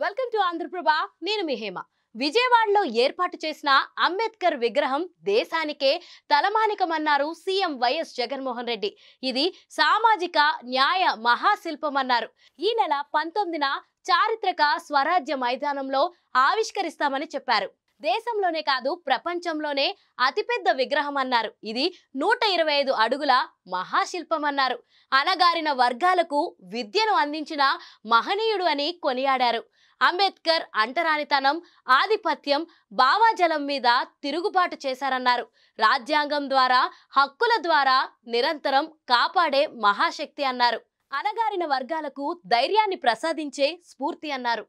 Welcome to Andhraprabha. నేను మీ హేమ. విజయవాడలో ఏర్పాటు చేసిన అంబేద్కర్ విగ్రహం దేశానికే తలమానికమన్నారు సీఎం వైఎస్ జగన్మోహన్ రెడ్డి. ఇది సామాజిక న్యాయ మహాశిల్పమన్నారు. ఈ నెల 19న చారిత్రక స్వరాజ్య మైదానంలో ఆవిష్కరిస్తామని చెప్పారు. దేశంలోనే కాదు ప్రపంచంలోనే అతిపెద్ద విగ్రహం అన్నారు. ఇది 125 అడుగుల మహాశిల్పమన్నారు. అనగారిన వర్గాలకు విద్యను అందించిన మహనీయుడు అని కొనియాడారు. అంబేద్కర్ అంటరానితనం, ఆధిపత్యం, భావాజలం మీద తిరుగుబాటు చేశారన్నారు. రాజ్యాంగం ద్వారా, హక్కుల ద్వారా నిరంతరం కాపాడే మహాశక్తి అన్నారు. అనగారిన వర్గాలకు ధైర్యాన్ని ప్రసాదించే స్ఫూర్తి అన్నారు.